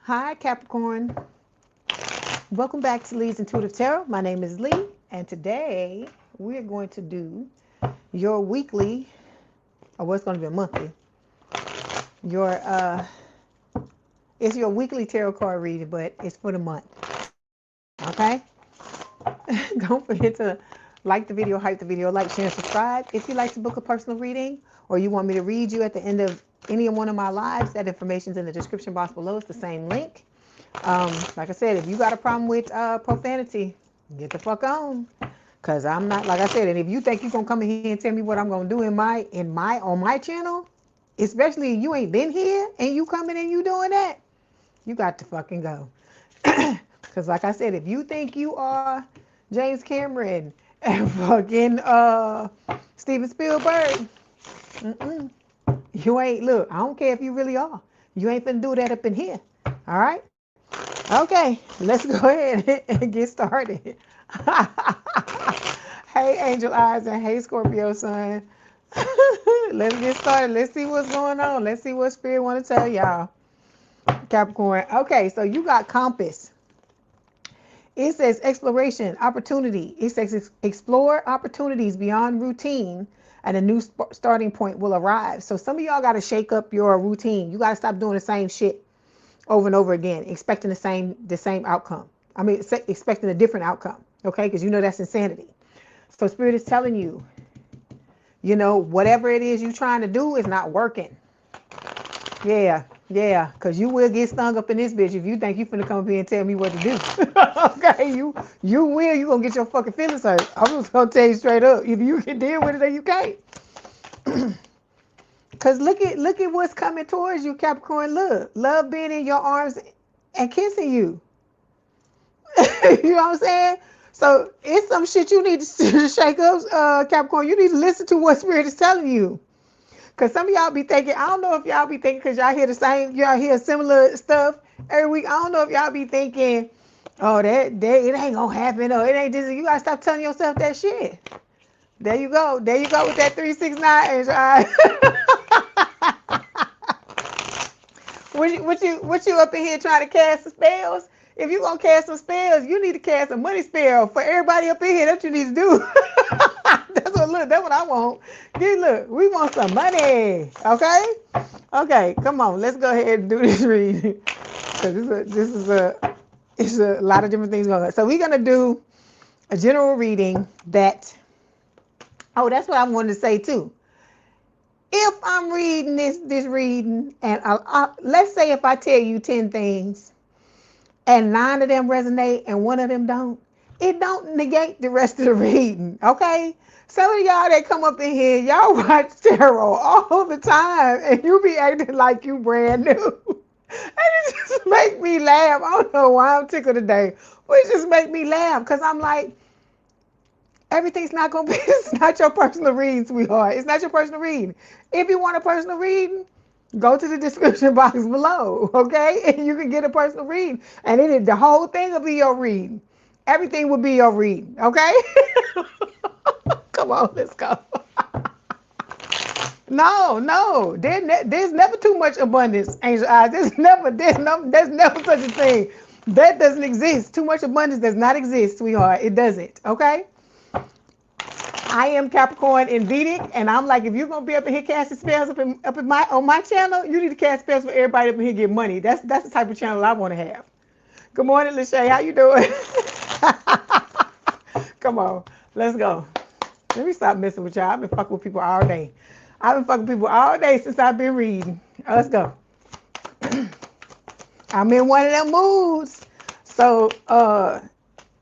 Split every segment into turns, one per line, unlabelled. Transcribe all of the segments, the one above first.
Hi, Capricorn. Welcome back to Leigh's Intuitive Tarot. My name is Leigh, and today we're going to do your weekly, or what's going to be a monthly. It's your weekly tarot card reading, but it's for the month. Okay? Don't forget to like the video, hype the video, like, share, and subscribe. If you'd like to book a personal reading, or you want me to read you at the end of any one of my lives, that information's in the description box below. It's the same link. Like I said, if you got a problem with profanity, get the fuck on. Cause I'm not, like I said, and if you think you're gonna come in here and tell me what I'm gonna do on my channel, especially you ain't been here and you coming and you doing that, you got to fucking go. Cause like I said, if you think you are James Cameron and fucking Steven Spielberg, you ain't. Look, I don't care if you really are. You ain't finna do that up in here. All right. Okay, let's go ahead and get started. Hey, Angel Eyes, and hey, Scorpio Sun. Let's get started. Let's see what's going on. Let's see what Spirit want to tell y'all. Capricorn. Okay, so you got Compass. It says exploration, opportunity. It says explore opportunities beyond routine, and a new starting point will arrive. So some of y'all got to shake up your routine. You got to stop doing the same shit over and over again, expecting the same outcome. I mean, expecting a different outcome, okay? Because you know that's insanity. So Spirit is telling you, whatever it is you're trying to do is not working. Yeah, because you will get stung up in this bitch if you think you finna come up here and tell me what to do. Okay, you will. You gonna get your fucking feelings hurt. I'm just gonna tell you straight up. Either you can deal with it or you can't. Cause look at what's coming towards you, Capricorn. Look, love being in your arms and kissing you. You know what I'm saying? So it's some shit you need to shake up, Capricorn. You need to listen to what Spirit is telling you. Cause some of y'all be thinking, I don't know if y'all be thinking, cause y'all hear similar stuff every week. I don't know if y'all be thinking, oh, that it ain't gonna happen, or it ain't this. You gotta stop telling yourself that shit. There you go with that 369, Angel Eye. What you up in here trying to cast some spells? If you gonna cast some spells, you need to cast a money spell for everybody up in here. That's what you need to do. That's what I want. Look, we want some money. Okay, come on, let's go ahead and do this reading. Because it's a lot of different things going on. So we're gonna do a general reading that. Oh, that's what I wanted to say too. If I'm reading this reading, and let's say if I tell you 10 things, and 9 of them resonate and 1 of them don't, it don't negate the rest of the reading, okay? Some of y'all that come up in here, y'all watch tarot all the time, and you be acting like you brand new. And it just make me laugh. I don't know why I'm tickled today, but it just make me laugh, because I'm like, everything's not going to be, it's not your personal reading, sweetheart. It's not your personal reading. If you want a personal reading, go to the description box below, okay? And you can get a personal reading. And the whole thing will be your reading. Everything will be your reading, okay? Come on, let's go. No. There's never too much abundance, Angel Eyes. There's never such a thing. That doesn't exist. Too much abundance does not exist, sweetheart. It doesn't, okay? I am Capricorn in Vedic, and I'm like, if you're gonna be up in here casting spells on my channel, you need to cast spells for everybody up in here get money. That's the type of channel I want to have. Good morning, Lachey. How you doing? Come on, let's go. Let me stop messing with y'all. I've been fucking with people all day. Since I've been reading. Let's go. I'm in one of them moods. So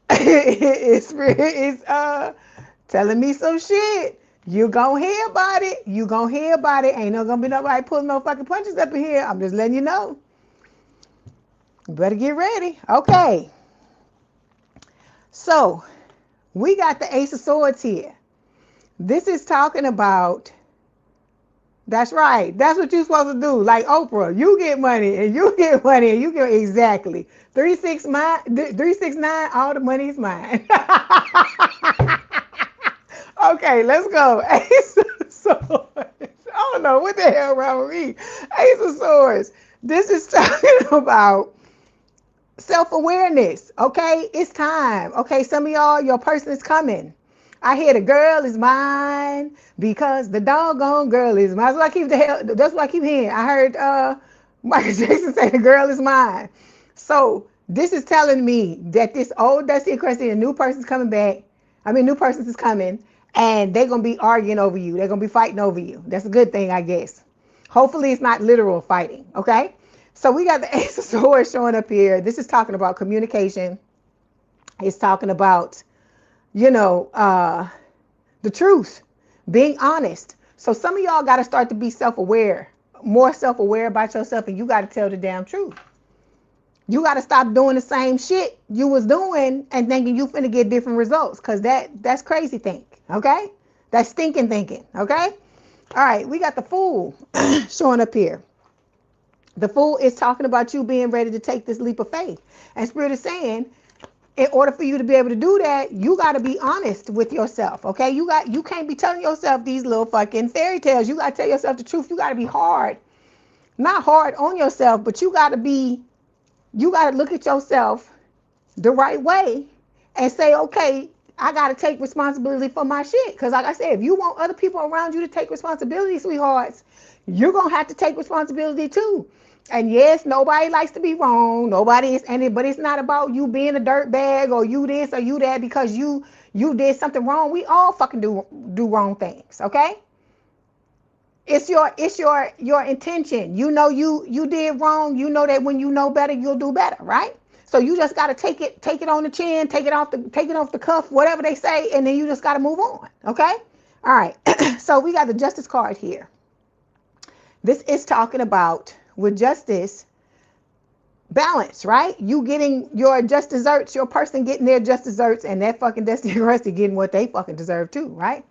it's telling me some shit. You gonna hear about it. Ain't no gonna be nobody pulling no fucking punches up in here. I'm just letting you know. You better get ready. Okay. So we got the Ace of Swords here. This is talking about, that's right. That's what you're supposed to do. Like Oprah, you get money and you get exactly. 369, all the money is mine. Okay, let's go. Ace of Swords. I don't know what the hell wrong with me. Ace of Swords. This is talking about self-awareness. Okay, it's time. Okay, some of y'all, your person is coming. I hear the girl is mine because the doggone girl is mine. That's what I keep hearing. I heard Michael Jackson say the girl is mine. So this is telling me that this old Dusty and Crusty, a new person's coming back. I mean, new person is coming, and they're gonna be arguing over you. They're gonna be fighting over you. That's a good thing, I guess. Hopefully, it's not literal fighting. Okay. So we got the Ace of Swords showing up here. This is talking about communication. It's talking about, the truth, being honest. So some of y'all got to start to be self-aware, more self-aware about yourself, and you got to tell the damn truth. You got to stop doing the same shit you was doing and thinking you finna get different results, because that's crazy think, okay? That's stinking thinking, okay? All right, we got the Fool showing up here. The Fool is talking about you being ready to take this leap of faith. And Spirit is saying, in order for you to be able to do that, you got to be honest with yourself, okay? You can't be telling yourself these little fucking fairy tales. You got to tell yourself the truth. You got to be hard. Not hard on yourself, but you got to look at yourself the right way and say, okay, I got to take responsibility for my shit. Because like I said, if you want other people around you to take responsibility, sweethearts, you're going to have to take responsibility too. And yes, nobody likes to be wrong. But it's not about you being a dirtbag or you this or you that because you did something wrong. We all fucking do wrong things, okay? It's your intention. You know you did wrong. You know that when you know better, you'll do better, right? So you just gotta take it on the chin, take it off the cuff, whatever they say, and then you just gotta move on, okay? All right. So we got the Justice card here. This is talking about, with justice, balance, right? You getting your just desserts, your person getting their just desserts, and that fucking Dusty and Rusty getting what they fucking deserve too, right?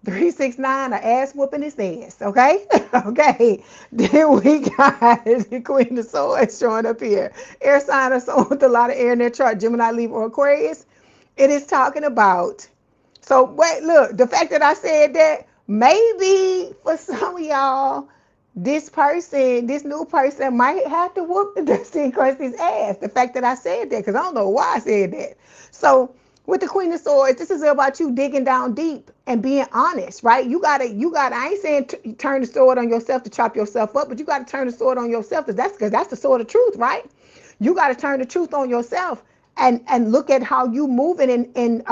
369, an ass whooping his ass, okay? Okay. Then we got the Queen of Swords showing up here. Air sign or someone with a lot of air in their chart, Gemini, Libra, or Aquarius. It is talking about, so wait, look, the fact that I said that, maybe for some of y'all, this new person might have to whoop the Dusty and Krusty's ass. The fact that I said that, because I don't know why I said that. So with the Queen of Swords, this is about you digging down deep and being honest, right? You gotta, I ain't saying turn the sword on yourself to chop yourself up, but you gotta turn the sword on yourself because that's the sword of truth, right? You gotta turn the truth on yourself and look at how you moving in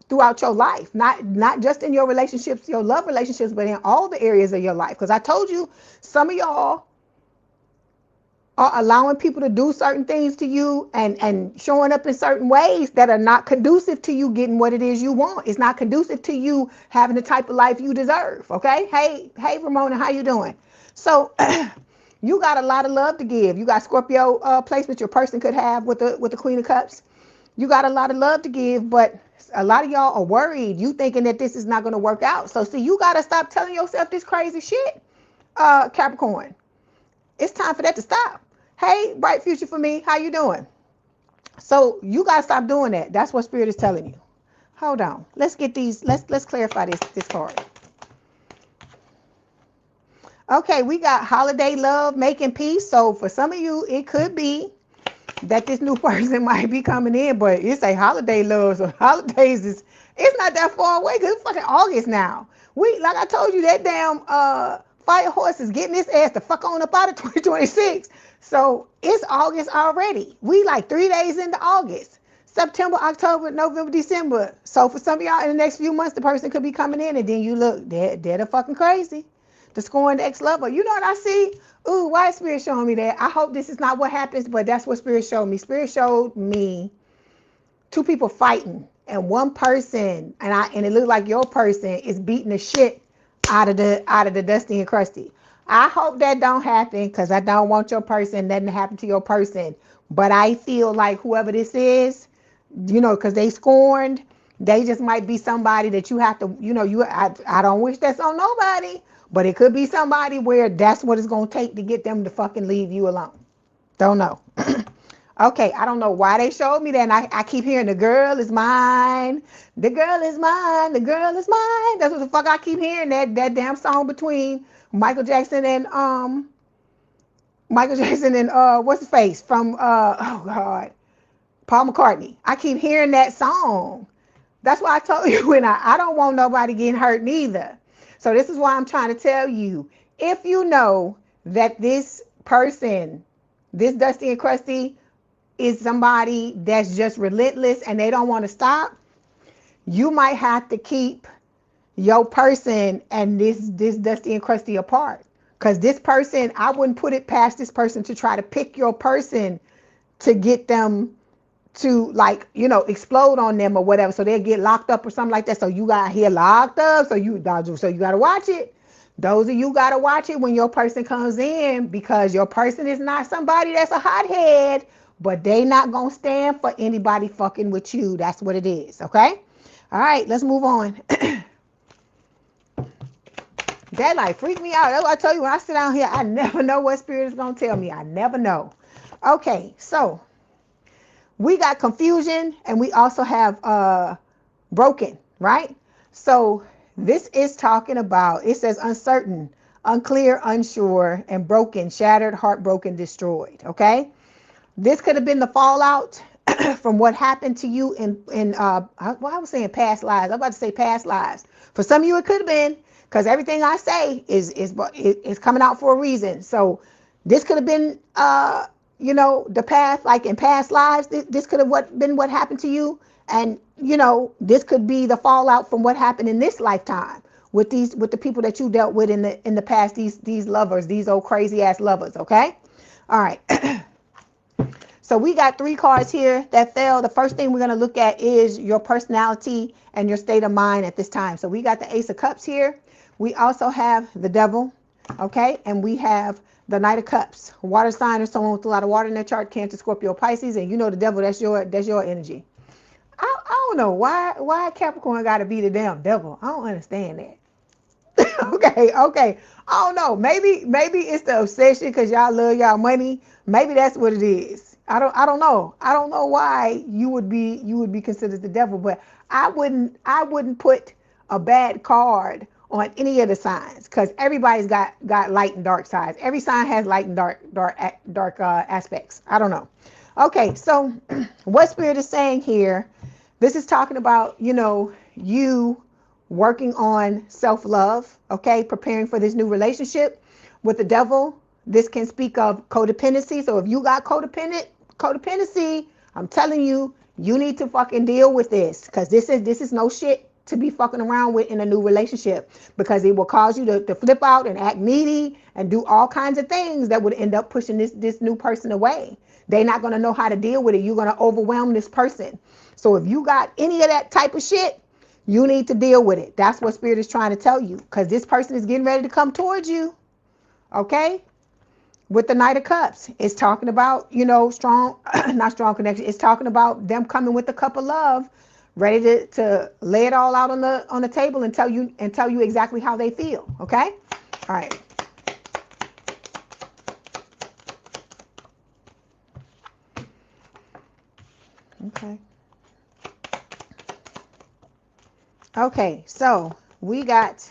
throughout your life, not just in your relationships, your love relationships, but in all the areas of your life. Because I told you, some of y'all are allowing people to do certain things to you and showing up in certain ways that are not conducive to you getting what it is you want. It's not conducive to you having the type of life you deserve, okay? Hey, Ramona, how you doing? So you got a lot of love to give. You got Scorpio placement your person could have with the Queen of Cups. You got a lot of love to give, but a lot of y'all are worried. You thinking that this is not going to work out. So see, you got to stop telling yourself this crazy shit, Capricorn. It's time for that to stop. Hey, bright future for me. How you doing? So you got to stop doing that. That's what Spirit is telling you. Hold on. Let's get these. Let's clarify this card. Okay, we got holiday love, making peace. So for some of you, it could be that this new person might be coming in, but it's a holiday love. So holidays it's not that far away because it's fucking August now. Like I told you, that damn fire horse is getting his ass the fuck on up out of 2026. So it's August already. We like 3 days into August. September, October, November, December. So for some of y'all in the next few months, the person could be coming in and then you look, they're the fucking crazy. The scoring the ex-lover. You know what I see? Ooh, why is Spirit showing me that? I hope this is not what happens, but that's what Spirit showed me. Spirit showed me two people fighting and one person, and it looked like your person is beating the shit out of the Dusty and Crusty. I hope that don't happen because I don't want your person, nothing to happen to your person. But I feel like whoever this is, because they scorned, they just might be somebody that you have to, I don't wish that's on nobody. But it could be somebody where that's what it's going to take to get them to fucking leave you alone. Don't know. Okay, I don't know why they showed me that. And I keep hearing the girl is mine. The girl is mine. The girl is mine. That's what the fuck I keep hearing. That damn song between Michael Jackson and Michael Jackson and what's his face from oh God, Paul McCartney. I keep hearing that song. That's why I told you when I don't want nobody getting hurt neither. So this is why I'm trying to tell you, if you know that this person, this Dusty and Crusty, is somebody that's just relentless and they don't want to stop, you might have to keep your person and this Dusty and Crusty apart. Because this person, I wouldn't put it past this person to try to pick your person to get them to, like, you know, explode on them or whatever, so they'll get locked up or something like that. So you got here locked up, so you got to watch it. Those of you got to watch it when your person comes in, because your person is not somebody that's a hothead, but they not gonna stand for anybody fucking with you. That's what it is. Okay. All right, let's move on. That like freaked me out. That's what I tell you, when I sit down here, I never know what spirit is gonna tell me. I never know. Okay, so we got confusion and we also have broken, right? So this is talking about, it says uncertain, unclear, unsure, and broken, shattered, heartbroken, destroyed. Okay, this could have been the fallout from what happened to you in I was saying past lives. I'm about to say past lives. For some of you, it could have been, because everything I say is coming out for a reason. So this could have been you know, the past, like in past lives. This could have been what happened to you, and you know, this could be the fallout from what happened in this lifetime with the people that you dealt with in the past. These lovers, these old crazy ass lovers. Okay, all right. So we got 3 cards here that fell. The first thing we're going to look at is your personality and your state of mind at this time. So we got the Ace of Cups here. We also have the Devil, okay? And we have the Knight of Cups. Water sign or someone with a lot of water in their chart, Cancer, Scorpio, Pisces, and you know the Devil, that's your energy. I don't know why Capricorn got to be the damn devil. I don't understand that. okay. I don't know. Maybe it's the obsession because y'all love y'all money. Maybe that's what it is. I don't know. I don't know why you would be considered the devil, but I wouldn't put a bad card on any of the signs, because everybody's got light and dark sides. Every sign has light and dark aspects. I don't know. Okay, so what Spirit is saying here, this is talking about, you know, you working on self-love, okay, preparing for this new relationship with the Devil. This can speak of codependency. So if you got codependency, I'm telling you, you need to fucking deal with this, because this is no shit to be fucking around with in a new relationship, because it will cause you to flip out and act needy and do all kinds of things that would end up pushing this new person away. They're not going to know how to deal with it. You're going to overwhelm this person. So if you got any of that type of shit, you need to deal with it. That's what Spirit is trying to tell you, because this person is getting ready to come towards you. Okay? With the Knight of Cups, it's talking about, you know, strong, not strong connection. It's talking about them coming with a cup of love, ready to lay it all out on the table and tell you exactly how they feel. Okay? All right. Okay. Okay, so we got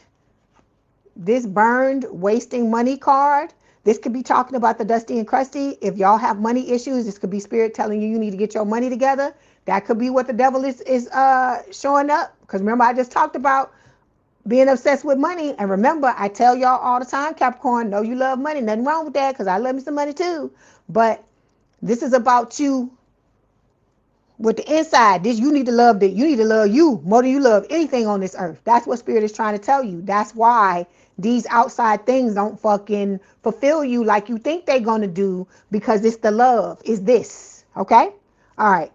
this burned, wasting money card. This could be talking about the Dusty and Crusty. If y'all have money issues, this could be Spirit telling you need to get your money together. That could be what the Devil is showing up. Because remember, I just talked about being obsessed with money. And remember, I tell y'all all the time, Capricorn, know you love money. Nothing wrong with that, because I love me some money too. But this is about you with the inside. You need to love you more than you love anything on this earth. That's what Spirit is trying to tell you. That's why these outside things don't fucking fulfill you like you think they're going to do, because it's the love. Is this. Okay? All right.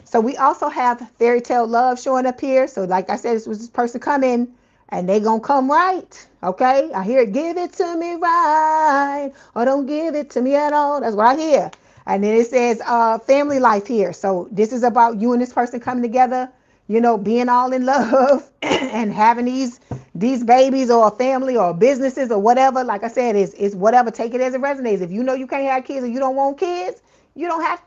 So we also have fairy tale love showing up here. So like I said, this was this person coming, and they going to come right. Okay? I hear it. Give it to me right, or don't give it to me at all. That's what I hear. And then it says family life here. So this is about you and this person coming together, you know, being all in love and having these babies, or a family, or businesses, or whatever. Like I said, it's whatever. Take it as it resonates. If you know you can't have kids, or you don't want kids, you don't have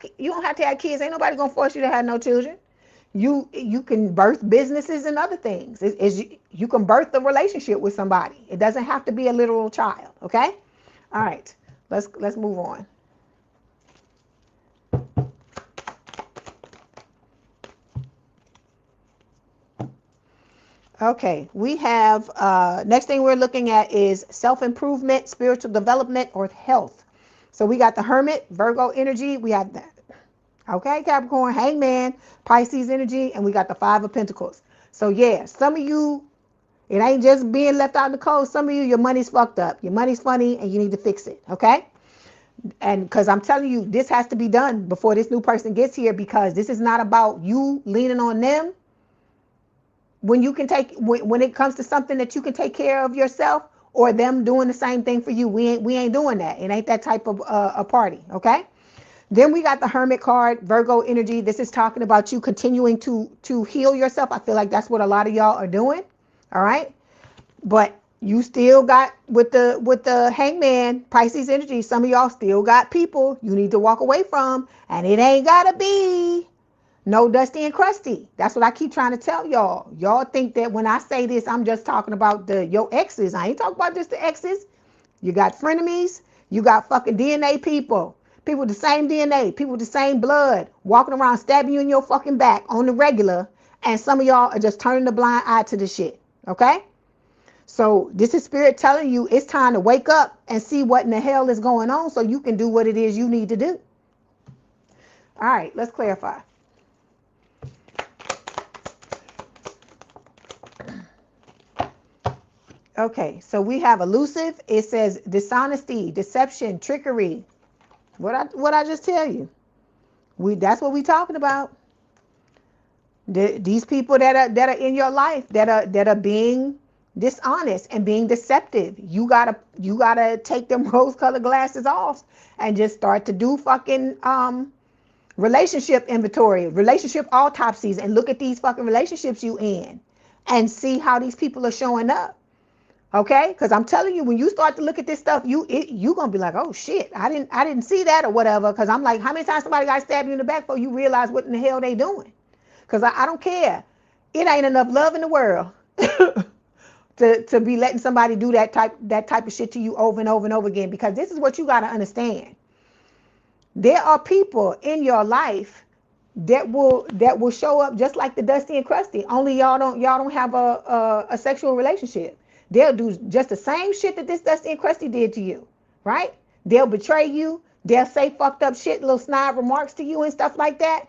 to have kids. Ain't nobody gonna force you to have no children. You can birth businesses and other things. You can birth a relationship with somebody. It doesn't have to be a literal child. Okay. All right. Let's move on. Okay, we have next thing we're looking at is self-improvement, spiritual development, or health. So we got the Hermit, Virgo energy. We have that. Okay, Capricorn, Hangman, Pisces energy, and we got the Five of Pentacles. So yeah, some of you, it ain't just being left out in the cold. Some of you, your money's fucked up. Your money's funny, and you need to fix it. Okay, and because I'm telling you, this has to be done before this new person gets here, because this is not about you leaning on them. When you can when it comes to something that you can take care of yourself, or them doing the same thing for you, we ain't doing that. It ain't that type of a party. Okay. Then we got the Hermit card, Virgo energy. This is talking about you continuing to heal yourself. I feel like that's what a lot of y'all are doing. All right. But you still got with the Hangman, Pisces energy, some of y'all still got people you need to walk away from, and it ain't gotta be no dusty and crusty. That's what I keep trying to tell y'all. Y'all think that when I say this, I'm just talking about your exes. I ain't talking about just the exes. You got frenemies. You got fucking DNA people. People with the same DNA. People with the same blood. Walking around stabbing you in your fucking back on the regular. And some of y'all are just turning the blind eye to this shit. Okay? So this is spirit telling you it's time to wake up and see what in the hell is going on so you can do what it is you need to do. All right, let's clarify. Okay, so we have elusive. It says dishonesty, deception, trickery. What I just tell you. That's what we talking about. These people that are in your life that are being dishonest and being deceptive. You gotta take them rose-colored glasses off and just start to do fucking relationship inventory, relationship autopsies, and look at these fucking relationships you in and see how these people are showing up. Okay, because I'm telling you, when you start to look at this stuff, you gonna be like, oh shit, I didn't see that or whatever. Because I'm like, how many times somebody got stabbed you in the back before you realize what in the hell they doing? Because I don't care. It ain't enough love in the world to be letting somebody do that type of shit to you over and over and over again. Because this is what you gotta understand. There are people in your life that will show up just like the Dusty and Crusty. Only y'all don't have a sexual relationship. They'll do just the same shit that this Dusty and Crusty did to you, right? They'll betray you. They'll say fucked up shit, little snide remarks to you and stuff like that,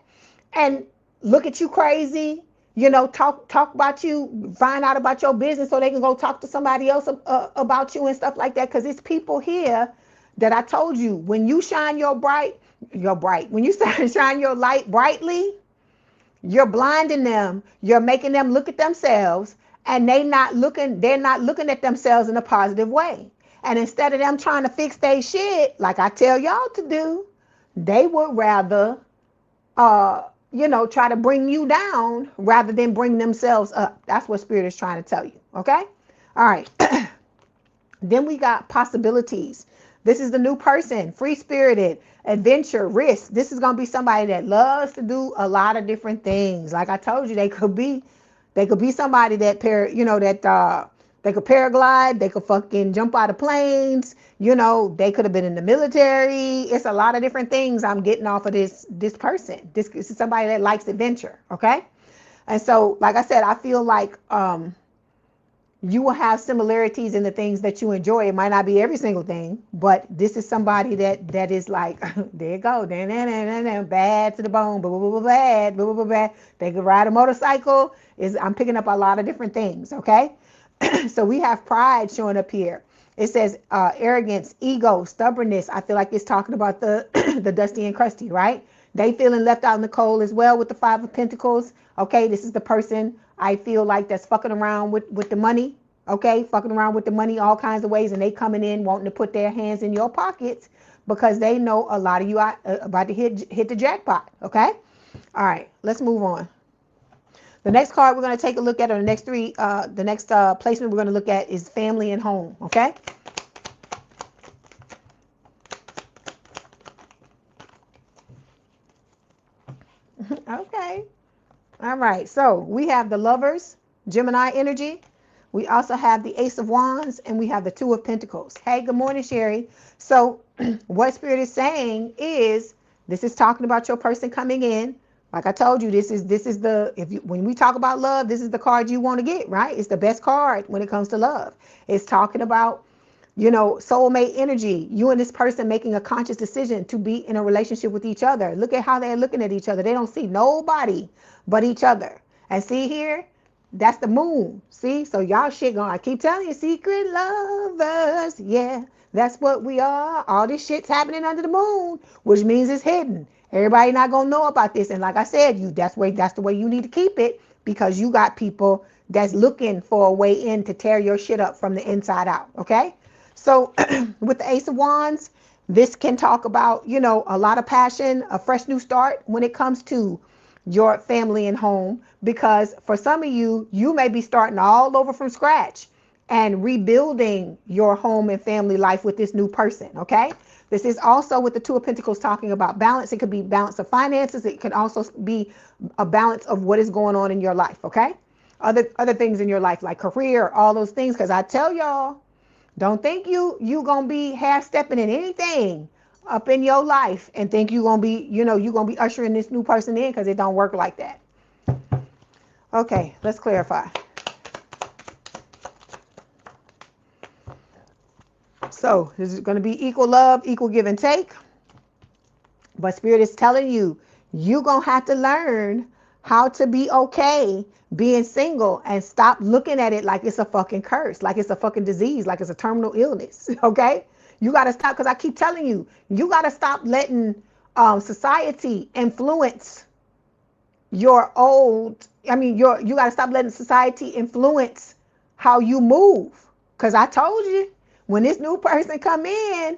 and look at you crazy. You know, talk about you, find out about your business so they can go talk to somebody else about you and stuff like that. Because it's people here that I told you, when you shine when you shine your light brightly, you're blinding them. You're making them look at themselves, and they're not looking at themselves in a positive way. And instead of them trying to fix their shit, like I tell y'all to do, they would rather, try to bring you down rather than bring themselves up. That's what Spirit is trying to tell you. Okay? All right. Then we got possibilities. This is the new person, free-spirited, adventure, risk. This is going to be somebody that loves to do a lot of different things. Like I told you, they could be somebody that they could paraglide, they could fucking jump out of planes, they could have been in the military. It's a lot of different things I'm getting off of this person. This is somebody that likes adventure, okay? And so, like I said, I feel like you will have similarities in the things that you enjoy. It might not be every single thing, but this is somebody that is like, there you go, bad to the bone, bad. They could ride a motorcycle. I'm picking up a lot of different things, okay? So we have pride showing up here. It says arrogance, ego, stubbornness. I feel like it's talking about the the Dusty and Crusty, right? They feeling left out in the cold as well with the Five of Pentacles. Okay, this is the person I feel like that's fucking around with the money. Okay, fucking around with the money all kinds of ways, and they coming in wanting to put their hands in your pockets because they know a lot of you are about to hit the jackpot. Okay, all right, let's move on. The next card we're going to take a look at, or the next three, the next placement we're going to look at is family and home. Okay. Okay. All right. So we have the Lovers, Gemini energy. We also have the Ace of Wands, and we have the Two of Pentacles. Hey, good morning, Sherry. So what Spirit is saying is, this is talking about your person coming in. Like I told you, this is the, when we talk about love, this is the card you want to get, right? It's the best card when it comes to love. It's talking about, soulmate energy, you and this person making a conscious decision to be in a relationship with each other. Look at how they're looking at each other. They don't see nobody but each other. And see here, that's the moon. See, so y'all shit going, I keep telling you, secret lovers. Yeah, that's what we are. All this shit's happening under the moon, which means it's hidden. Everybody not gonna know about this. And like I said, that's the way you need to keep it, because you got people that's looking for a way in to tear your shit up from the inside out. Okay. So with the Ace of Wands, this can talk about, a lot of passion, a fresh new start when it comes to your family and home, because for some of you, you may be starting all over from scratch and rebuilding your home and family life with this new person. Okay. This is also with the Two of Pentacles talking about balance. It could be balance of finances. It could also be a balance of what is going on in your life. Okay. Other things in your life, like career, all those things. Because I tell y'all, don't think you gonna be half stepping in anything up in your life and think you gonna be, you gonna be ushering this new person in, because it don't work like that. Okay, let's clarify. So this is gonna be equal love, equal give and take. But Spirit is telling you, you're gonna have to learn how to be okay being single and stop looking at it like it's a fucking curse, like it's a fucking disease, like it's a terminal illness. Okay. You got to stop, because I keep telling you, you got to stop letting society influence your you got to stop letting society influence how you move. Because I told you, when this new person come in,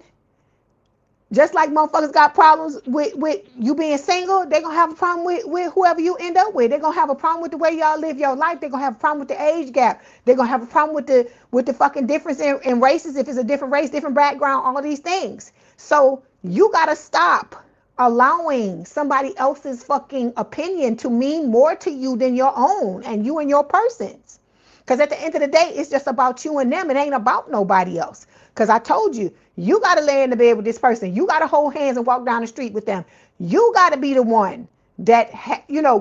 just like motherfuckers got problems with you being single, they're going to have a problem with whoever you end up with. They're going to have a problem with the way y'all live your life. They're going to have a problem with the age gap. They're going to have a problem with the fucking difference in races, if it's a different race, different background, all of these things. So you got to stop allowing somebody else's fucking opinion to mean more to you than your own and you and your person's. Because at the end of the day, it's just about you and them. It ain't about nobody else. Because I told you, you got to lay in the bed with this person. You got to hold hands and walk down the street with them. You got to be the one that,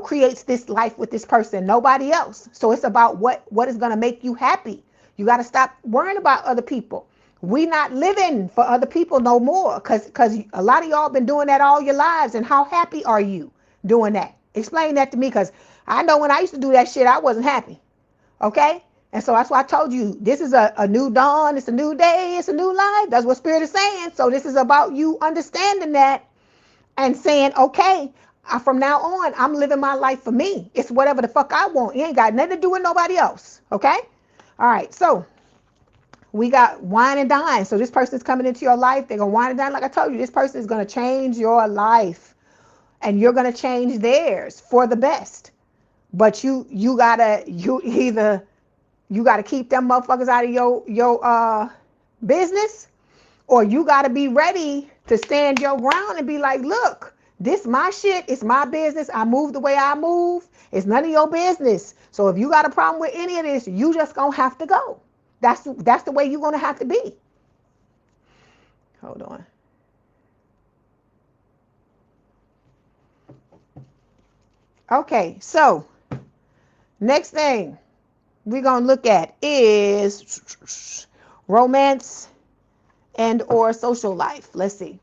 creates this life with this person, nobody else. So it's about what is going to make you happy. You got to stop worrying about other people. We not living for other people no more, because a lot of y'all been doing that all your lives. And how happy are you doing that? Explain that to me, because I know when I used to do that shit, I wasn't happy. Okay. And so that's why I told you, this is a new dawn. It's a new day. It's a new life. That's what Spirit is saying. So this is about you understanding that and saying, okay, from now on, I'm living my life for me. It's whatever the fuck I want. It ain't got nothing to do with nobody else. Okay. All right. So we got wine and dine. So this person is coming into your life. They're going to wine and dine. Like I told you, this person is going to change your life and you're going to change theirs for the best. But you gotta keep them motherfuckers out of your business, or you gotta be ready to stand your ground and be like, look, this my shit, it's my business. I move the way I move. It's none of your business. So if you got a problem with any of this, you just gonna have to go. That's the way you're gonna have to be. Hold on. Okay, so next thing we're going to look at is romance and or social life. Let's see.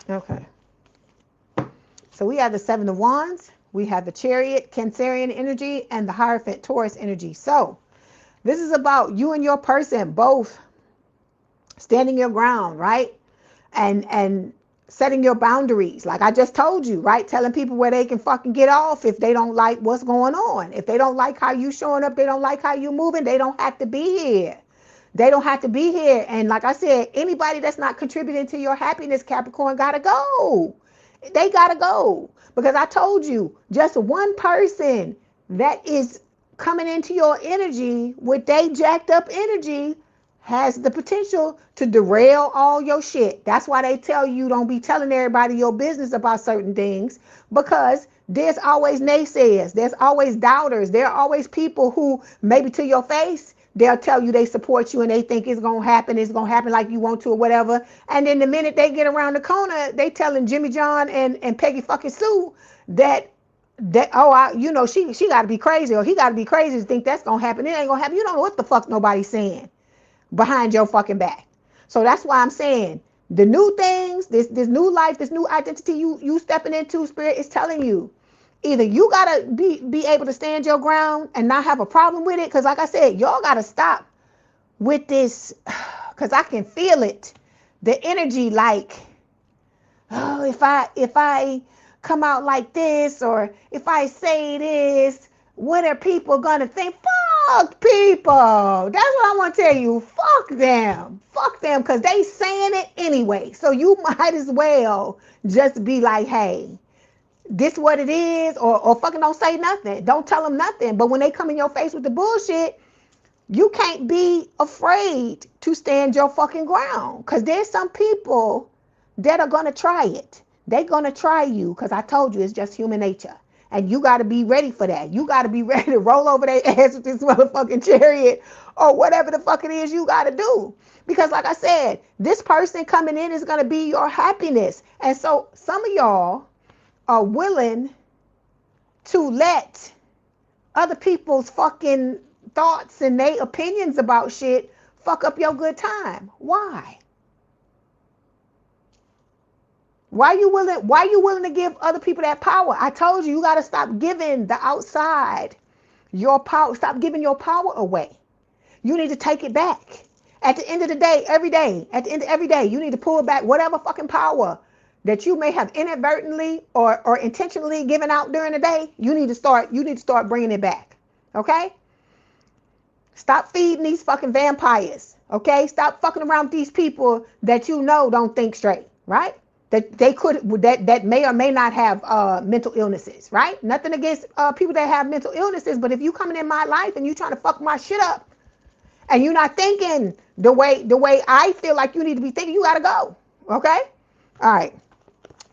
Okay. So we have the Seven of Wands. We have the Chariot, Cancerian energy, and the Hierophant, Taurus energy. So this is about you and your person both standing your ground, right? And setting your boundaries. Like I just told you, right? Telling people where they can fucking get off if they don't like what's going on. If they don't like how you showing up, they don't like how you moving, they don't have to be here. They don't have to be here. And like I said, anybody that's not contributing to your happiness, Capricorn, gotta go. They gotta go. Because I told you, just one person that is coming into your energy with they jacked up energy has the potential to derail all your shit. That's why they tell you don't be telling everybody your business about certain things, because there's always naysayers. There's always doubters. There are always people who maybe to your face, they'll tell you they support you and they think it's going to happen like you want to or whatever. And then the minute they get around the corner, they telling Jimmy John and Peggy fucking Sue that she got to be crazy, or he got to be crazy to think that's going to happen. It ain't going to happen. You don't know what the fuck nobody's saying behind your fucking back. So that's why I'm saying the new things, this new life, this new identity you stepping into, Spirit is telling you, either you gotta be able to stand your ground and not have a problem with it, because like I said, y'all gotta stop with this, because I can feel it, the energy, like, oh, if I come out like this, or if I say this, what are people gonna think? Fuck people. That's what I want to tell you. Fuck them, because they saying it anyway. So you might as well just be like, hey, this what it is, or fucking don't say nothing. Don't tell them nothing. But when they come in your face with the bullshit, you can't be afraid to stand your fucking ground, because there's some people that are gonna try it. They're gonna try you, because I told you it's just human nature. And you got to be ready for that. You got to be ready to roll over their ass with this motherfucking chariot, or whatever the fuck it is you got to do. Because like I said, this person coming in is going to be your happiness. And so some of y'all are willing to let other people's fucking thoughts and their opinions about shit fuck up your good time. Why? Why you willing to give other people that power? I told you, you got to stop giving the outside your power. Stop giving your power away. You need to take it back. At the end of the day, every day, you need to pull back whatever fucking power that you may have inadvertently or intentionally given out during the day. You need to start bringing it back. Okay? Stop feeding these fucking vampires. Okay? Stop fucking around with these people that you know don't think straight, right? That may or may not have mental illnesses, right? Nothing against people that have mental illnesses, but if you coming in my life and you trying to fuck my shit up, and you're not thinking the way I feel like you need to be thinking, you gotta go. Okay? All right.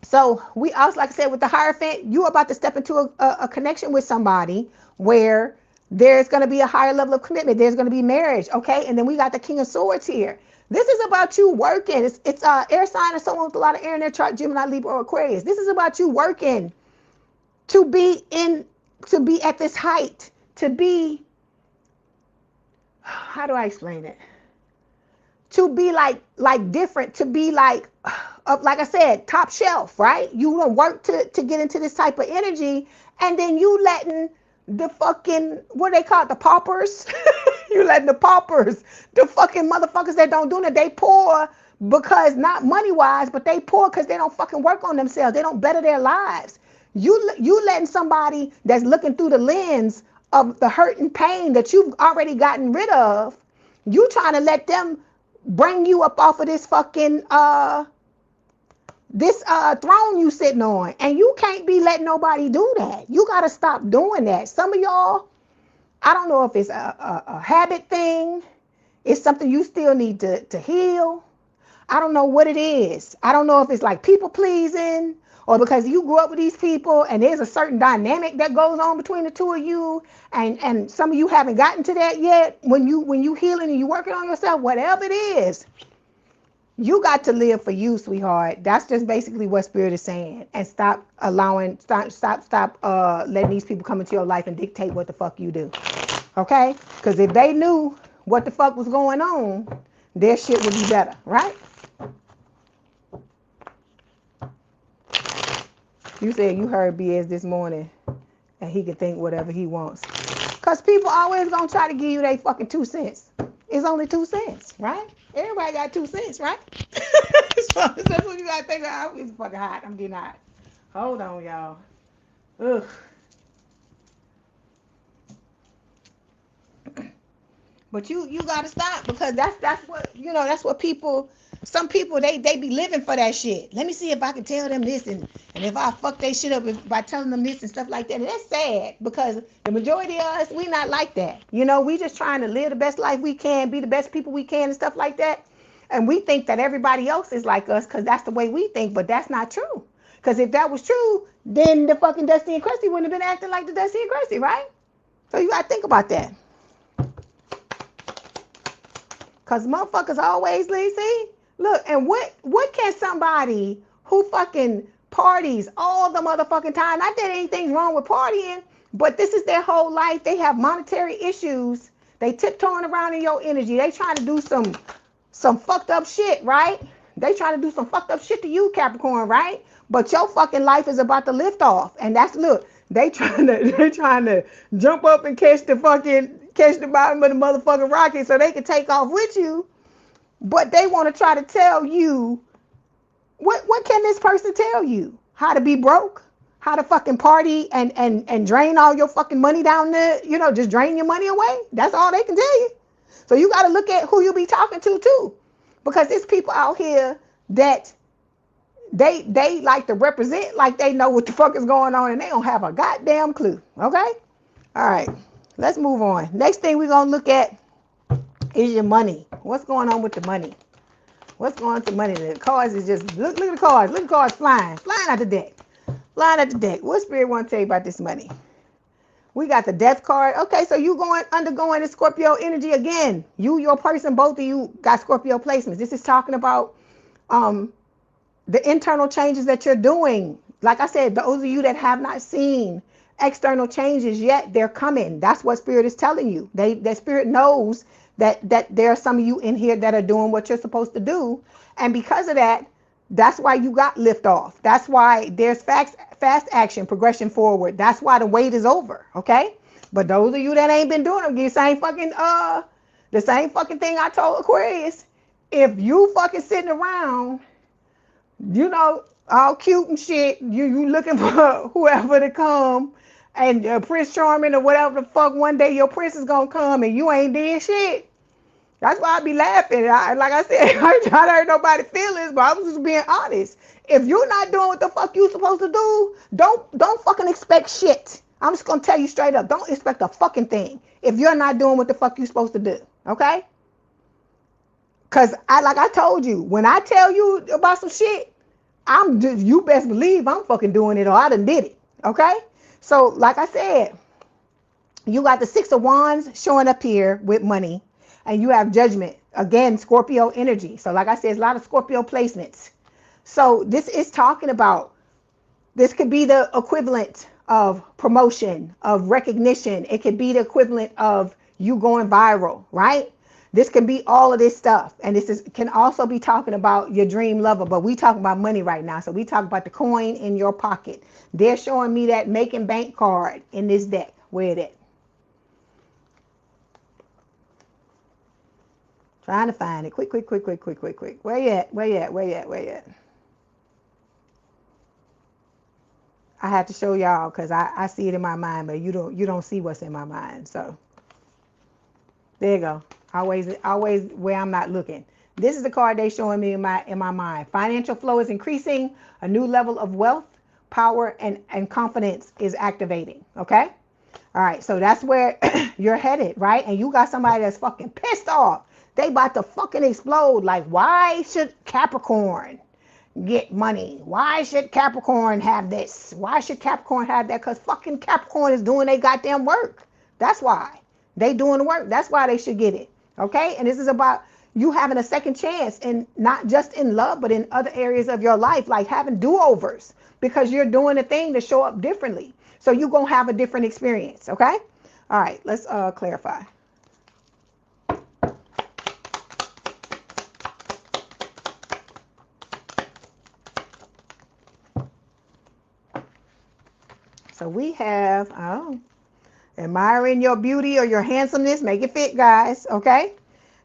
So we also, like I said, with the Hierophant, you're about to step into a connection with somebody where there's going to be a higher level of commitment. There's going to be marriage. Okay? And then we got the King of Swords here. This is about you working. It's air sign or someone with a lot of air in their chart, Gemini, Libra, or Aquarius. This is about you working to be at this height, to be, how do I explain it? To be like different, to be like I said, top shelf, right? You want to work to get into this type of energy, and then you letting the fucking, what they call it, the paupers. You letting the paupers, the fucking motherfuckers that don't do it, they poor because not money wise, but they poor because they don't fucking work on themselves. They don't better their lives. You letting somebody that's looking through the lens of the hurt and pain that you've already gotten rid of, you trying to let them bring you up off of this fucking throne you sitting on, and you can't be letting nobody do that. You got to stop doing that. Some of y'all, I don't know if it's a habit thing. It's something you still need to heal. I don't know what it is. I don't know if it's like people pleasing, or because you grew up with these people and there's a certain dynamic that goes on between the two of you, and some of you haven't gotten to that yet. When you healing and you working on yourself, whatever it is, you got to live for you, sweetheart. That's just basically what Spirit is saying. And stop letting these people come into your life and dictate what the fuck you do. Okay? Because if they knew what the fuck was going on, their shit would be better, right? You said you heard BS this morning and he can think whatever he wants. Because people always gonna try to give you their fucking 2 cents. It's only 2 cents, right? Everybody got 2 cents, right? So that's what you gotta think about. It's fucking hot. I'm getting hot. Hold on, y'all. Ugh. But you gotta stop, because that's what, that's what people Some people, they be living for that shit. Let me see if I can tell them this, and if I fuck they shit up by telling them this and stuff like that. And that's sad, because the majority of us, we not like that. You know, we just trying to live the best life we can, be the best people we can and stuff like that. And we think that everybody else is like us because that's the way we think, but that's not true. Because if that was true, then the fucking Dusty and Krusty wouldn't have been acting like the Dusty and Krusty, right? So you gotta think about that. Because motherfuckers always, see? Look, and what can somebody who fucking parties all the motherfucking time, not that anything's wrong with partying, but this is their whole life. They have monetary issues. They tiptoeing around in your energy. They trying to do some fucked up shit, right? They trying to do some fucked up shit to you, Capricorn, right? But your fucking life is about to lift off. And that's, look, they trying to jump up and catch the bottom of the motherfucking rocket so they can take off with you. But they want to try to tell you, what can this person tell you? How to be broke? How to fucking party and drain all your fucking money down there? You know, just drain your money away? That's all they can tell you. So you got to look at who you be talking to too. Because there's people out here that they like to represent like they know what the fuck is going on, and they don't have a goddamn clue. Okay? All right. Let's move on. Next thing we're going to look at is your money. What's going on with the money? What's going on with the money? The cards is just, look at the cards. Look at the cards flying out the deck. Flying out the deck. What Spirit want to tell you about this money? We got the Death card. Okay, so you undergoing the Scorpio energy again. You, your person, both of you got Scorpio placements. This is talking about the internal changes that you're doing. Like I said, those of you that have not seen external changes yet, they're coming. That's what Spirit is telling you. That Spirit knows that there are some of you in here that are doing what you're supposed to do. And because of that, that's why you got lift off. That's why there's fast action, progression forward. That's why the wait is over. Okay. But those of you that ain't been doing them, the same fucking thing I told Aquarius. If you fucking sitting around, you know, all cute and shit, you looking for whoever to come, and Prince Charming or whatever the fuck, one day your prince is gonna come and you ain't did shit. That's why I be laughing. Like I said, I ain't trying to hurt nobody's feelings, but I was just being honest. If you're not doing what the fuck you supposed to do, don't fucking expect shit. I'm just gonna tell you straight up. Don't expect a fucking thing if you're not doing what the fuck you supposed to do. Okay? Cause like I told you, when I tell you about some shit, you best believe I'm fucking doing it, or I done did it. Okay? So like I said, you got the Six of Wands showing up here with money. And you have Judgment. Again, Scorpio energy. So like I said, it's a lot of Scorpio placements. So this is talking about, this could be the equivalent of promotion, of recognition. It could be the equivalent of you going viral, right? This can be all of this stuff. And can also be talking about your dream lover. But we talking about money right now. So we talk about the coin in your pocket. They're showing me that making bank card in this deck. Where it at? Trying to find it. Quick. Where you at? I have to show y'all because I see it in my mind, but you don't see what's in my mind. So there you go. Always where I'm not looking. This is the card they showing me in my mind. Financial flow is increasing. A new level of wealth, power, and confidence is activating. Okay? All right. So that's where you're headed, right? And you got somebody that's fucking pissed off. They about to fucking explode. Like, why should Capricorn get money? Why should Capricorn have this? Why should Capricorn have that? Because fucking Capricorn is doing their goddamn work. That's why. They doing the work. That's why they should get it. Okay? And this is about you having a second chance, and not just in love, but in other areas of your life, like having do-overs, because you're doing a thing to show up differently. So you're going to have a different experience. Okay? All right. Let's clarify. So we have, admiring your beauty or your handsomeness, make it fit, guys, okay?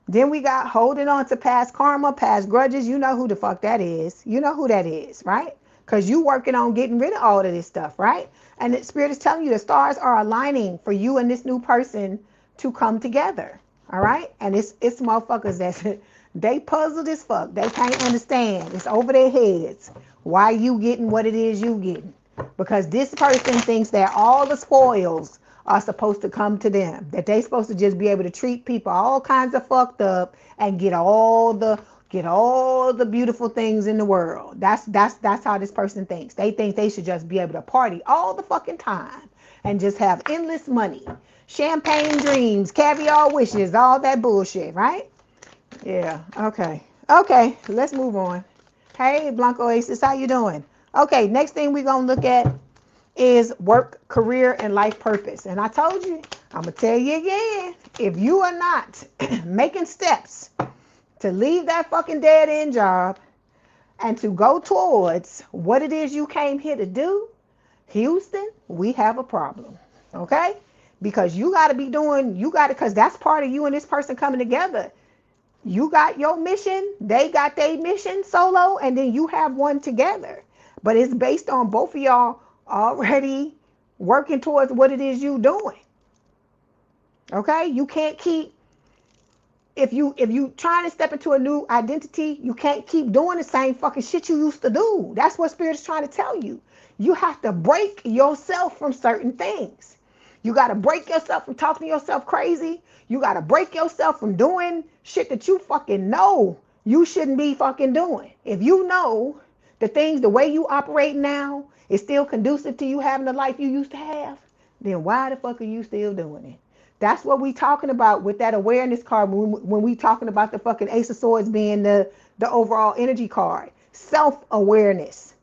Then we got holding on to past karma, past grudges. You know who the fuck that is. You know who that is, right? Because you working on getting rid of all of this stuff, right? And the Spirit is telling you the stars are aligning for you and this new person to come together, all right? And it's motherfuckers They puzzled as fuck. They can't understand. It's over their heads. Why you getting what it is you getting? Because this person thinks that all the spoils are supposed to come to them. That they supposed to just be able to treat people all kinds of fucked up and get all the beautiful things in the world. That's how this person thinks. They think they should just be able to party all the fucking time and just have endless money, champagne dreams, caviar wishes, all that bullshit, right? Yeah, okay. Okay, let's move on. Hey, Blanco Aces, how you doing? Okay, next thing we're going to look at is work, career, and life purpose. And I told you, I'm going to tell you again, if you are not making steps to leave that fucking dead-end job and to go towards what it is you came here to do, Houston, we have a problem, okay? Because you got to be doing, because that's part of you and this person coming together. You got your mission, they got their mission solo, and then you have one together. But it's based on both of y'all already working towards what it is you doing. Okay? You can't keep, if you trying to step into a new identity, you can't keep doing the same fucking shit you used to do. That's what Spirit is trying to tell you. You have to break yourself from certain things. You got to break yourself from talking to yourself crazy. You got to break yourself from doing shit that you fucking know you shouldn't be fucking doing. If you know the things, the way you operate now is still conducive to you having the life you used to have, then why the fuck are you still doing it? That's what we talking about with that awareness card when we talking about the fucking Ace of Swords being the overall energy card. Self-awareness.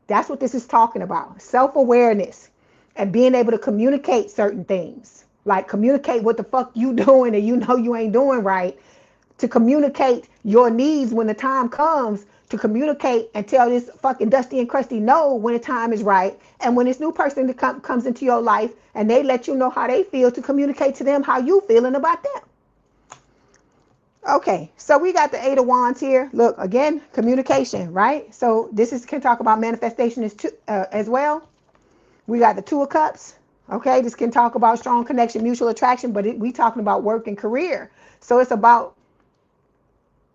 That's what this is talking about. Self-awareness and being able to communicate certain things. Like communicate what the fuck you doing and you know you ain't doing right. To communicate your needs when the time comes. To communicate and tell this fucking Dusty and Crusty no when the time is right. And when this new person that comes into your life and they let you know how they feel, to communicate to them how you feeling about them. Okay, so we got the Eight of Wands here. Look, again, communication, right? So this can talk about manifestation as well. We got the Two of Cups. Okay, this can talk about strong connection, mutual attraction, but we talking about work and career. So it's about,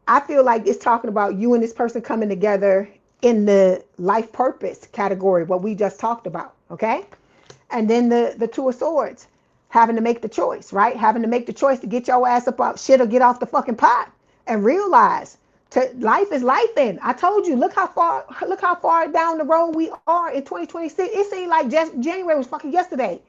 I feel like it's talking about you and this person coming together in the life purpose category, what we just talked about, okay? And then the Two of Swords, having to make the choice, right? Having to make the choice to get your ass up out shit or get off the fucking pot and realize life is life in. I told you, look how far down the road we are in 2026. It seemed like just January was fucking yesterday.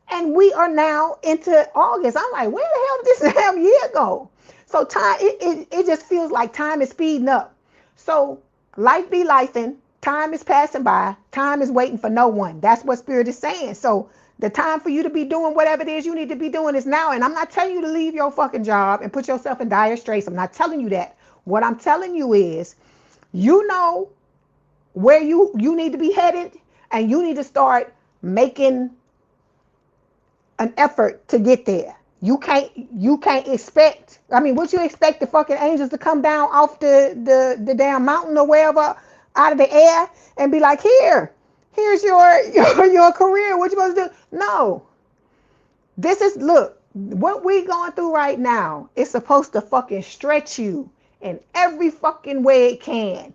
And we are now into August. I'm like, where the hell did this damn year go? So time, it just feels like time is speeding up. So life be lifing. Time is passing by. Time is waiting for no one. That's what Spirit is saying. So the time for you to be doing whatever it is you need to be doing is now. And I'm not telling you to leave your fucking job and put yourself in dire straits. I'm not telling you that. What I'm telling you is, you know where you need to be headed, and you need to start making an effort to get there. You can't expect, I mean, would you expect the fucking angels to come down off the damn mountain or wherever out of the air and be like, here's your career, what you supposed to do? No. Look, what we going through right now is supposed to fucking stretch you in every fucking way it can.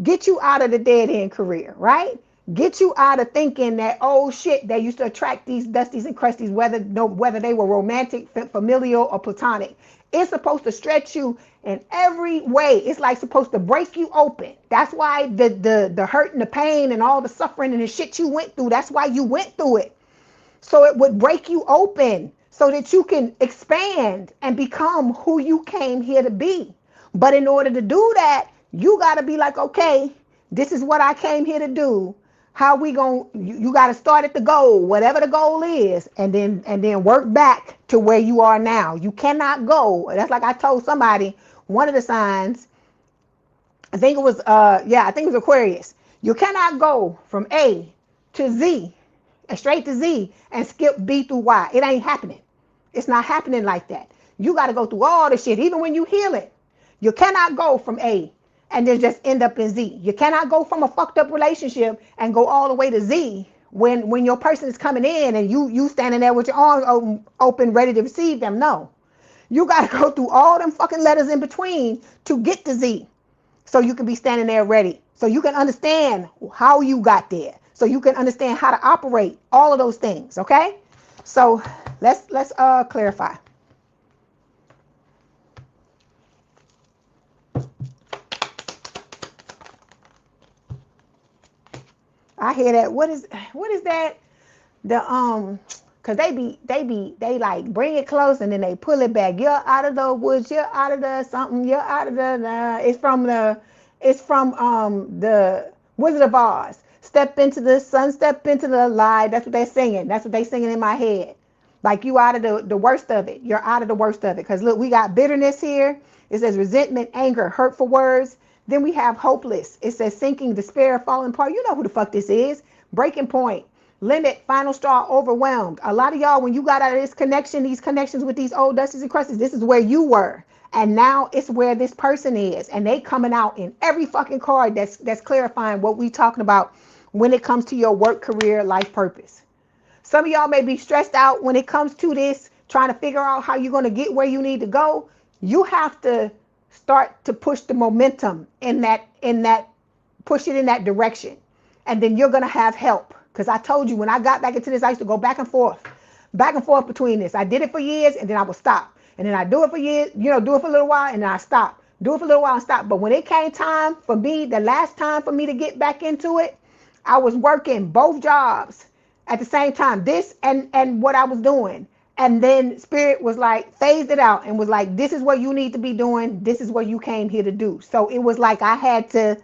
Get you out of the dead end career, right? Get you out of thinking that, oh shit, they used to attract these Dusties and Crusties, whether they were romantic, familial, or platonic. It's supposed to stretch you in every way. It's like supposed to break you open. That's why the hurt and the pain and all the suffering and the shit you went through, that's why you went through it. So it would break you open so that you can expand and become who you came here to be. But in order to do that, you got to be like, okay, this is what I came here to do. How we going to, you got to start at the goal, whatever the goal is, and then work back to where you are now. You cannot go. That's like I told somebody, one of the signs, I think it was Aquarius. You cannot go from A to Z, straight to Z, and skip B through Y. It ain't happening. It's not happening like that. You got to go through all the shit, even when you heal it. You cannot go from A and then just end up in Z. You cannot go from a fucked up relationship and go all the way to Z when your person is coming in and you standing there with your arms open, ready to receive them. No. You got to go through all them fucking letters in between to get to Z. So you can be standing there ready. So you can understand how you got there. So you can understand how to operate all of those things. Okay. So let's clarify. I hear that. What is that? Cause they like bring it close and then they pull it back. You're out of the woods. You're out of the something. You're out of the. It's from the Wizard of Oz. Step into the sun. Step into the light. That's what they're singing. That's what they're singing in my head. Like you out of the worst of it. You're out of the worst of it. Cause look, we got bitterness here. It says resentment, anger, hurtful words. Then we have hopeless. It says sinking, despair, falling apart. You know who the fuck this is. Breaking point. Limit, final straw, overwhelmed. A lot of y'all, when you got out of this connection, these connections with these old dusties and crusts, this is where you were. And now it's where this person is. And they coming out in every fucking card that's clarifying what we talking about when it comes to your work, career, life purpose. Some of y'all may be stressed out when it comes to this, trying to figure out how you're going to get where you need to go. You have to start to push the momentum in that, push it in that direction. And then you're going to have help. Because I told you when I got back into this, I used to go back and forth between this. I did it for years and then I would stop. And then I do it for years, do it for a little while and then I stop. Do it for a little while and stop. But when it came time for me, the last time for me to get back into it, I was working both jobs at the same time, this and what I was doing. And then Spirit was like, phased it out and was like, this is what you need to be doing. This is what you came here to do. So it was like I had to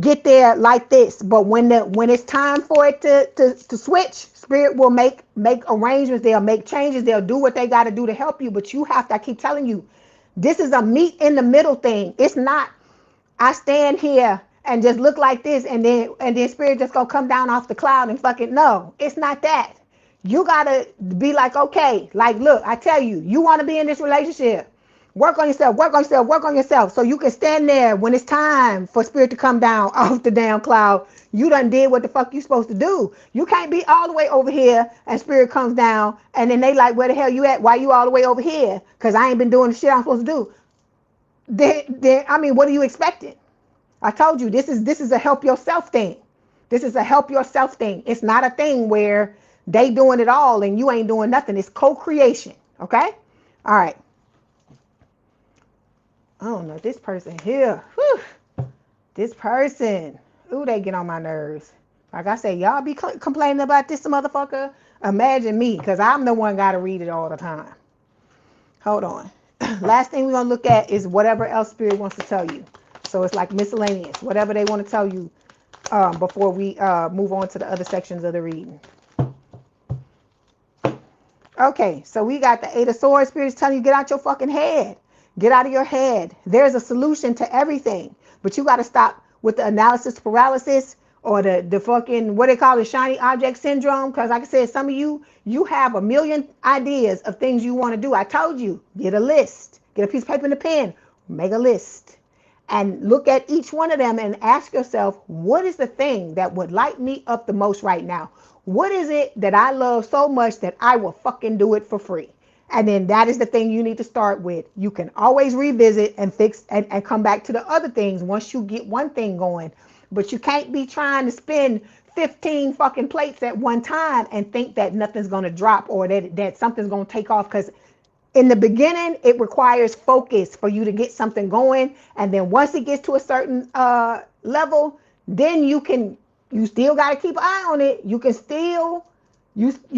get there like this. But when it's time for it to switch, Spirit will make arrangements. They'll make changes. They'll do what they got to do to help you. But you have to, I keep telling you, this is a meet in the middle thing. It's not, I stand here and just look like this and then Spirit just gonna come down off the cloud and fucking, no, it's not that. You gotta be like, okay, like, look, I tell you, you want to be in this relationship. Work on yourself, work on yourself, work on yourself. So you can stand there when it's time for Spirit to come down off the damn cloud. You done did what the fuck you supposed to do. You can't be all the way over here and Spirit comes down and then they like, where the hell you at? Why you all the way over here? Because I ain't been doing the shit I'm supposed to do. I mean, what are you expecting? I told you, this is a help yourself thing. This is a help yourself thing. It's not a thing where they doing it all and you ain't doing nothing. It's co-creation. Okay? All right. I don't know, this person here, whew, this person, ooh, they get on my nerves. Like I say, y'all be complaining about this motherfucker. Imagine me, because I'm the one got to read it all the time. Hold on. Last thing we're going to look at is whatever else Spirit wants to tell you. So it's like miscellaneous, whatever they want to tell you before we move on to the other sections of the reading. Okay, so we got the Eight of Swords. Spirit's telling you, get out your fucking head. Get out of your head. There's a solution to everything. But you got to stop with the analysis paralysis or the fucking, what they call the shiny object syndrome. Because like I said, some of you have a million ideas of things you want to do. I told you, get a list. Get a piece of paper and a pen. Make a list. And look at each one of them and ask yourself, what is the thing that would light me up the most right now? What is it that I love so much that I will fucking do it for free? And then that is the thing you need to start with. You can always revisit and fix and come back to the other things once you get one thing going. But you can't be trying to spin 15 fucking plates at one time and think that nothing's going to drop or that something's going to take off. Because in the beginning, it requires focus for you to get something going. And then once it gets to a certain level, then you still got to keep an eye on it. You can still...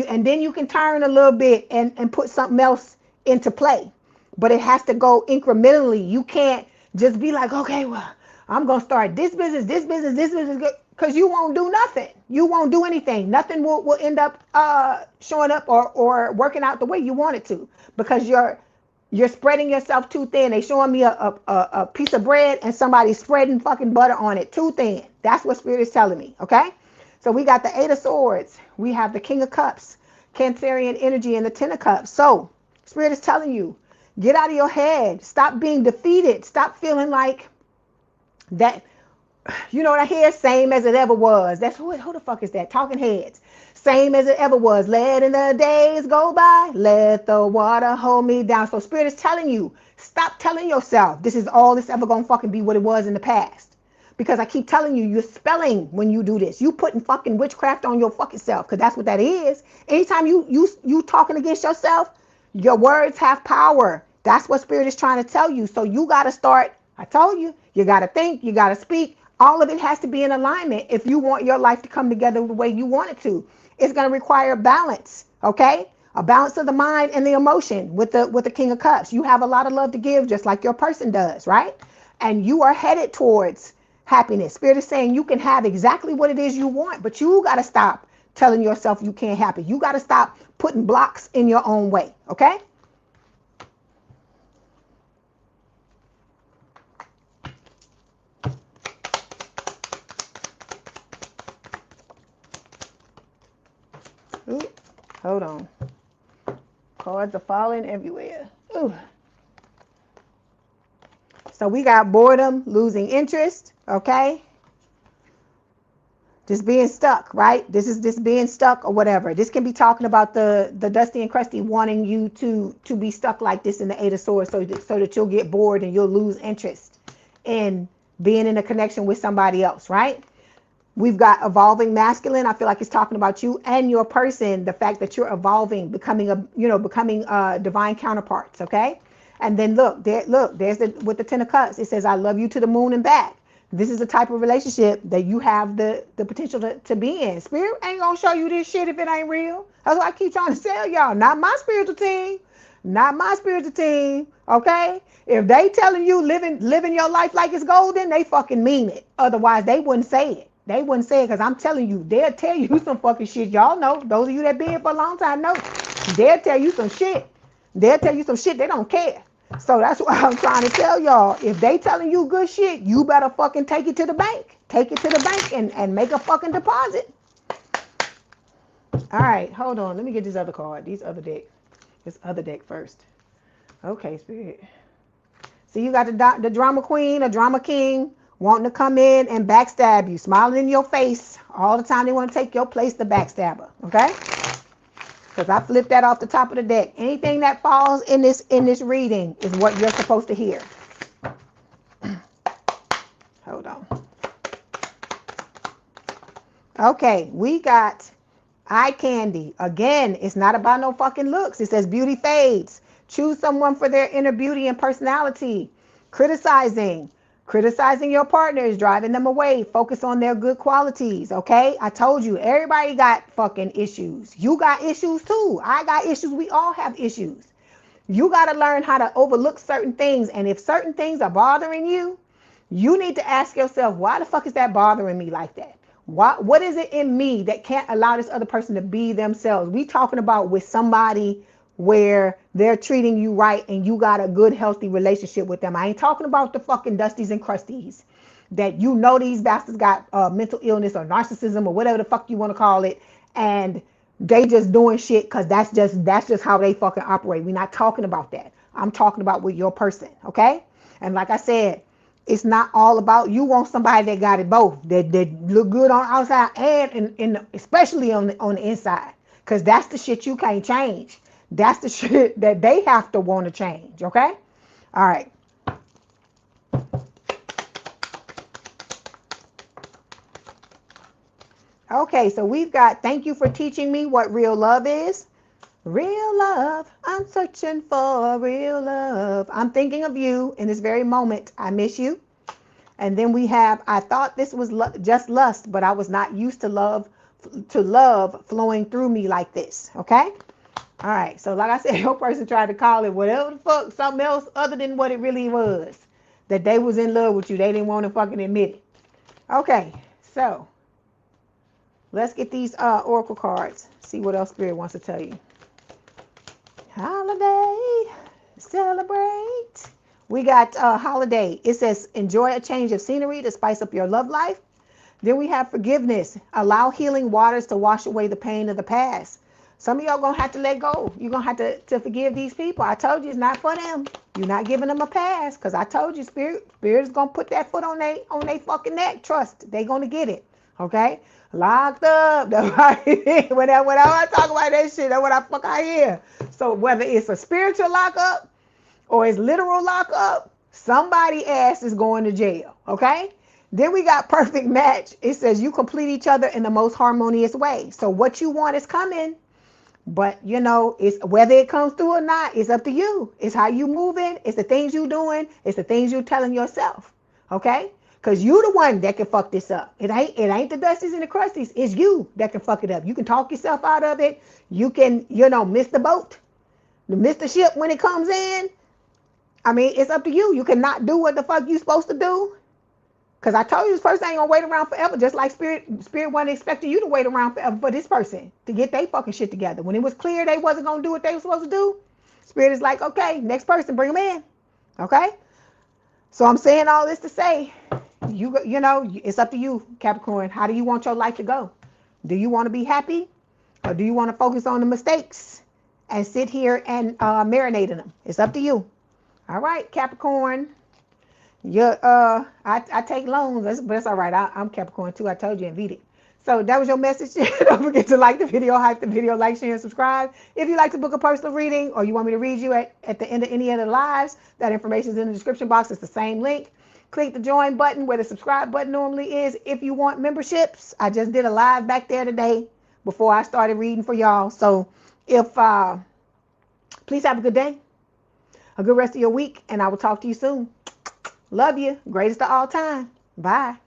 and then you can turn a little bit and put something else into play. But it has to go incrementally. You can't just be like, okay, well, I'm going to start this business, because you won't do nothing. You won't do anything. Nothing will end up showing up or working out the way you want it to, because you're spreading yourself too thin. They showing me a piece of bread and somebody's spreading fucking butter on it too thin. That's what Spirit is telling me, okay? So we got the Eight of Swords. We have the King of Cups, Cancerian energy, and the Ten of Cups. So Spirit is telling you, get out of your head. Stop being defeated. Stop feeling like that. You know what I hear? Same as it ever was. That's who the fuck is that? Talking Heads. Same as it ever was. Letting the days go by. Let the water hold me down. So Spirit is telling you, stop telling yourself this is all this ever gonna fucking be what it was in the past. Because I keep telling you, you're spelling when you do this. You putting fucking witchcraft on your fucking self, because that's what that is. Anytime you talking against yourself, your words have power. That's what Spirit is trying to tell you. So you got to start. I told you, you got to think, you got to speak. All of it has to be in alignment if you want your life to come together the way you want it to. It's going to require balance, okay? A balance of the mind and the emotion with the King of Cups. You have a lot of love to give, just like your person does, right? And you are headed towards happiness. Spirit is saying you can have exactly what it is you want, but you got to stop telling yourself you can't have it. You got to stop putting blocks in your own way, okay? Ooh, hold on. Cards are falling everywhere. Ooh. So we got boredom, losing interest, okay? Just being stuck, right? This is just being stuck or whatever. This can be talking about the Dusty and Crusty wanting you to be stuck like this in the Eight of Swords, so that you'll get bored and you'll lose interest in being in a connection with somebody else, right? We've got evolving masculine. I feel like it's talking about you and your person, the fact that you're evolving, becoming divine counterparts, okay? And then there's with the Ten of Cups, it says, I love you to the moon and back. This is the type of relationship that you have the potential to be in. Spirit ain't gonna show you this shit if it ain't real. That's why I keep trying to tell y'all, not my spiritual team. Not my spiritual team, okay? If they telling you living your life like it's golden, they fucking mean it. Otherwise, they wouldn't say it. They wouldn't say it, because I'm telling you, they'll tell you some fucking shit. Y'all know. Those of you that been here for a long time know. They'll tell you some shit. They'll tell you some shit. They don't care. So that's what I'm trying to tell y'all. If they telling you good shit, you better fucking take it to the bank. Take it to the bank and make a fucking deposit. All right, hold on. Let me get this other card. This other deck first. Okay, Spirit. See, you got the drama queen or drama king wanting to come in and backstab you, smiling in your face all the time. They want to take your place, the backstabber, okay? Because I flipped that off the top of the deck. Anything that falls in this reading is what you're supposed to hear. Hold on. Okay, we got eye candy. Again, it's not about no fucking looks. It says beauty fades. Choose someone for their inner beauty and personality. Criticizing your partner is driving them away. Focus on their good qualities, okay? I told you, everybody got fucking issues. You got issues too. I got issues. We all have issues. You got to learn how to overlook certain things. And if certain things are bothering you, you need to ask yourself, why the fuck is that bothering me like that? What is it in me that can't allow this other person to be themselves? We talking about with somebody where they're treating you right and you got a good, healthy relationship with them. I ain't talking about the fucking Dusties and Crusties that you know these bastards got mental illness or narcissism or whatever the fuck you want to call it, and they just doing shit because that's just how they fucking operate. We're not talking about that. I'm talking about with your person, okay? And like I said, it's not all about, you want somebody that got it both, that look good on the outside and especially on the inside, because that's the shit you can't change. That's the shit that they have to want to change, okay? All right. Okay, so we've got, thank you for teaching me what real love is. Real love, I'm searching for real love. I'm thinking of you in this very moment. I miss you. And then we have, I thought this was just lust, but I was not used to love flowing through me like this, okay? All right, so like I said, your person tried to call it whatever the fuck, something else other than what it really was. That they was in love with you. They didn't want to fucking admit it. Okay, so let's get these oracle cards. See what else Spirit wants to tell you. Holiday, celebrate. We got holiday. It says enjoy a change of scenery to spice up your love life. Then we have forgiveness. Allow healing waters to wash away the pain of the past. Some of y'all gonna have to let go. You're gonna have to forgive these people. I told you it's not for them. You're not giving them a pass, because I told you, Spirit is going to put that foot on they fucking neck. Trust, they going to get it. Okay? Locked up. That's right. Whenever I talk about that shit, that's what I hear. So whether it's a spiritual lockup or it's literal lockup, somebody ass is going to jail. Okay? Then we got perfect match. It says you complete each other in the most harmonious way. So what you want is coming. But, you know, it's whether it comes through or not, it's up to you. It's how you moving. It's the things you doing. It's the things you telling yourself. Okay? Because you the one that can fuck this up. It ain't the Dusties and the Crusties. It's you that can fuck it up. You can talk yourself out of it. You can, you know, miss the boat. Miss the ship when it comes in. I mean, it's up to you. You cannot do what the fuck you supposed to do. Because I told you this person ain't going to wait around forever. Just like Spirit wasn't expecting you to wait around forever for this person to get their fucking shit together. When it was clear they wasn't going to do what they were supposed to do, Spirit is like, okay, next person, bring them in. Okay? So I'm saying all this to say, you know, it's up to you, Capricorn. How do you want your life to go? Do you want to be happy? Or do you want to focus on the mistakes and sit here and marinate in them? It's up to you. All right, Capricorn. I take loans, but that's all right. I'm Capricorn too. I told you and beat it. So that was your message. Don't forget to like the video, hype the video, like, share, and subscribe. If you'd like to book a personal reading or you want me to read you at the end of any of the lives, that information is in the description box. It's the same link. Click the join button where the subscribe button normally is. If you want memberships, I just did a live back there today before I started reading for y'all. So please have a good day, a good rest of your week, and I will talk to you soon. Love you. Greatest of all time. Bye.